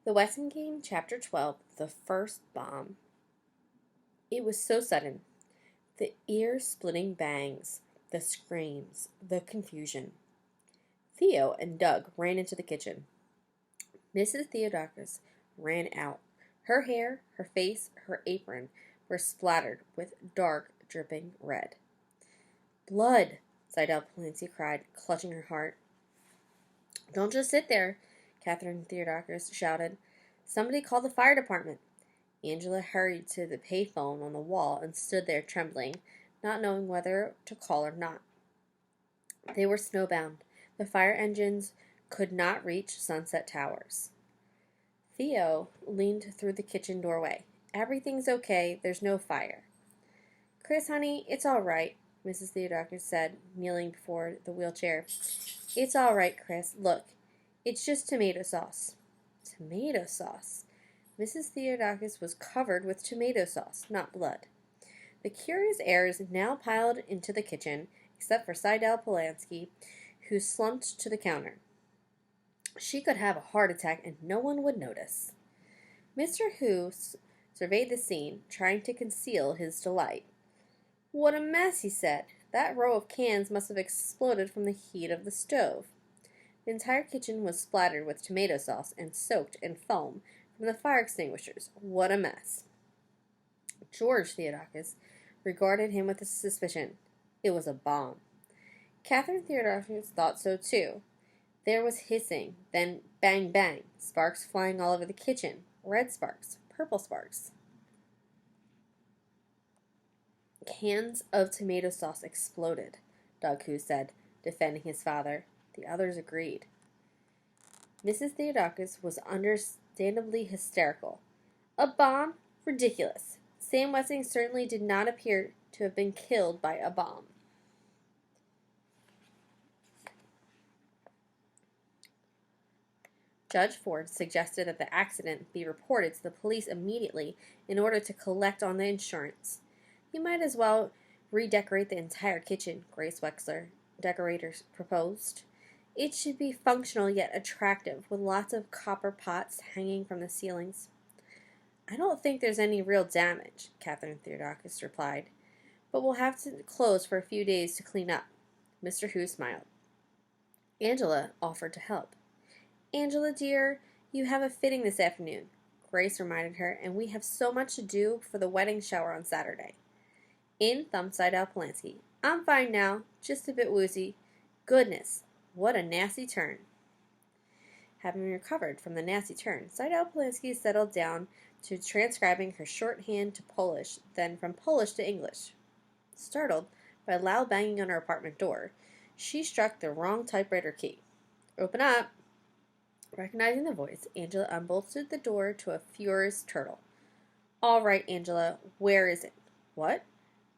The Wesson Game, Chapter 12, The First Bomb. It was so sudden. The ear-splitting bangs, the screams, the confusion. Theo and Doug ran into the kitchen. Mrs. Theodakis ran out. Her hair, her face, her apron were splattered with dark, dripping red. "Blood!" Sidel Polanski cried, clutching her heart. "Don't just sit there," Catherine Theodakis shouted. "Somebody call the fire department." Angela hurried to the payphone on the wall and stood there trembling, not knowing whether to call or not. They were snowbound. The fire engines could not reach Sunset Towers. Theo leaned through the kitchen doorway. "Everything's okay. There's no fire." "Chris, honey, it's all right," Mrs. Theodakis said, kneeling before the wheelchair. "It's all right, Chris. Look, it's just tomato sauce." Tomato sauce? Mrs. Theodakis was covered with tomato sauce, not blood. The curious heirs now piled into the kitchen, except for Sidel Polanski, who slumped to the counter. She could have a heart attack and no one would notice. Mr. Hoos surveyed the scene, trying to conceal his delight. "What a mess," he said. "That row of cans must have exploded from the heat of the stove." The entire kitchen was splattered with tomato sauce and soaked in foam from the fire extinguishers. What a mess. George Theodakis regarded him with suspicion. It was a bomb. Catherine Theodakis thought so too. There was hissing, then bang bang, sparks flying all over the kitchen, red sparks, purple sparks. Cans of tomato sauce exploded, Doug Hoos said, defending his father. The others agreed. Mrs. Theodakis was understandably hysterical. "A bomb? Ridiculous. Sam Wessing certainly did not appear to have been killed by a bomb." Judge Ford suggested that the accident be reported to the police immediately in order to collect on the insurance. "You might as well redecorate the entire kitchen," Grace Wexler, decorator, proposed. "It should be functional yet attractive, with lots of copper pots hanging from the ceilings." "I don't think there's any real damage," Catherine Theodakis replied, "but we'll have to close for a few days to clean up." Mr. Hu smiled. Angela offered to help. "Angela, dear, you have a fitting this afternoon," Grace reminded her, "and we have so much to do for the wedding shower on Saturday." In thumped Sidel Polanski. "I'm fine now, just a bit woozy. Goodness, what a nasty turn." Having recovered from the nasty turn, Sidel Polanski settled down to transcribing her shorthand to Polish, then from Polish to English. Startled by a loud banging on her apartment door, she struck the wrong typewriter key. "Open up." Recognizing the voice, Angela unbolted the door to a furious turtle. "All right, Angela, where is it?" "What?"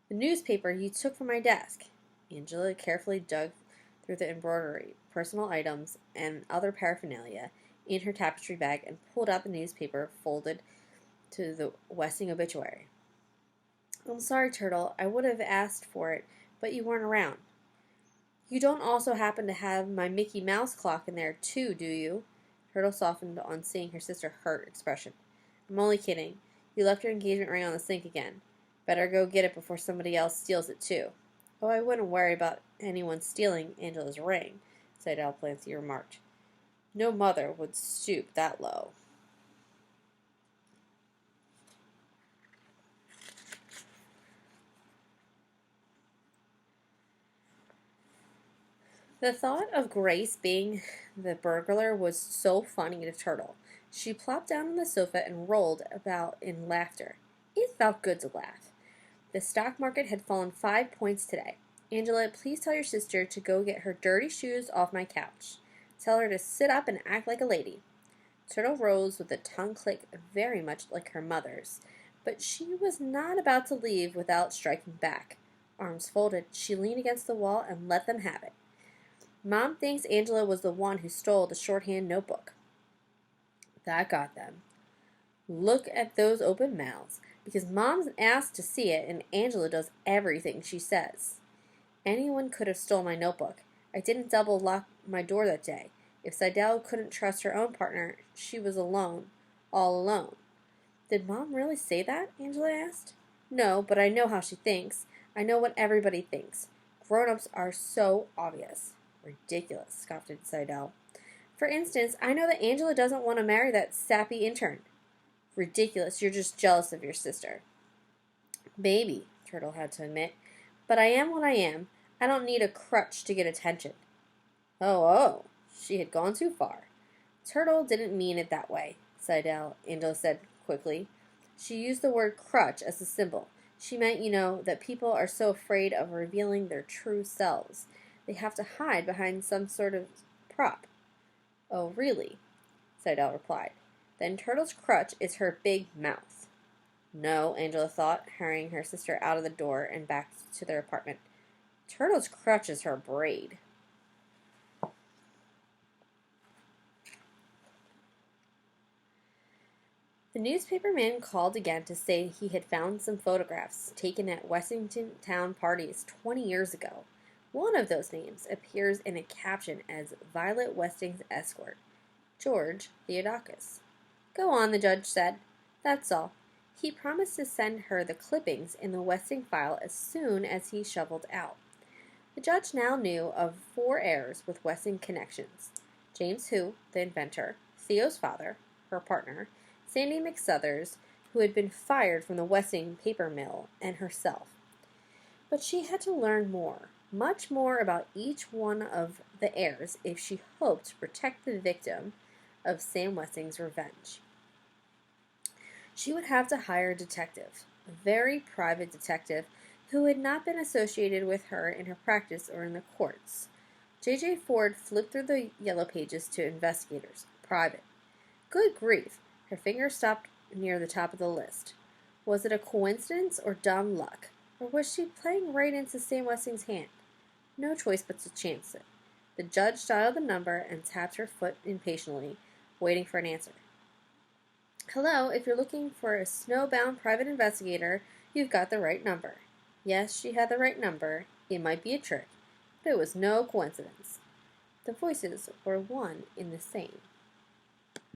"The newspaper you took from my desk." Angela carefully dug through the embroidery, personal items, and other paraphernalia in her tapestry bag and pulled out the newspaper folded to the Wessing obituary. "I'm sorry, Turtle. I would have asked for it, but you weren't around." "You don't also happen to have my Mickey Mouse clock in there, too, do you?" Turtle softened on seeing her sister's hurt expression. "I'm only kidding. You left your engagement ring on the sink again. Better go get it before somebody else steals it, too." "Oh, I wouldn't worry about anyone stealing Angela's ring," Sidel Polanski remarked. "No mother would stoop that low." The thought of Grace being the burglar was so funny to Turtle. She plopped down on the sofa and rolled about in laughter. It felt good to laugh. The stock market had fallen 5 points today. "Angela, please tell your sister to go get her dirty shoes off my couch. Tell her to sit up and act like a lady." Turtle rose with a tongue click very much like her mother's, but she was not about to leave without striking back. Arms folded, she leaned against the wall and let them have it. "Mom thinks Angela was the one who stole the shorthand notebook." That got them. Look at those open mouths, because Mom's asked to see it and Angela does everything she says. "Anyone could have stolen my notebook. I didn't double lock my door that day. If Seidel couldn't trust her own partner, she was alone, all alone. Did Mom really say that? Angela asked. No, but I know how she thinks. I know what everybody thinks. Grown-ups are so obvious. Ridiculous, scoffed Seidel. For instance, I know that Angela doesn't want to marry that sappy intern. Ridiculous, you're just jealous of your sister. Maybe, Turtle had to admit, but I am what I am. I don't need a crutch to get attention. Oh, she had gone too far. Turtle didn't mean it that way, Angela said quickly. She used the word crutch as a symbol. She meant, that people are so afraid of revealing their true selves. They have to hide behind some sort of prop. Oh, really? Seidel replied. Then Turtle's crutch is her big mouth. No, Angela thought, hurrying her sister out of the door and back to their apartment. Turtle's crutch is her braid. The newspaper man called again to say he had found some photographs taken at Westington Town parties 20 years ago. One of those names appears in a caption as Violet Westing's escort, George Theodakis. Go on, the judge said. That's all. He promised to send her the clippings in the Westing file as soon as he shoveled out. The judge now knew of 4 heirs with Westing connections. James Hu, the inventor, Theo's father, her partner, Sandy McSuthers, who had been fired from the Westing paper mill, and herself. But she had to learn more, much more about each one of the heirs if she hoped to protect the victim of Sam Westing's revenge. She would have to hire a detective, a very private detective who had not been associated with her in her practice or in the courts. J.J. Ford flipped through the yellow pages to investigators, private. Good grief! Her finger stopped near the top of the list. Was it a coincidence or dumb luck? Or was she playing right into Sam Westing's hand? No choice but to chance it. The judge dialed the number and tapped her foot impatiently, waiting for an answer. Hello, if you're looking for a snowbound private investigator, you've got the right number. Yes, she had the right number. It might be a trick, but it was no coincidence. The voices were one in the same.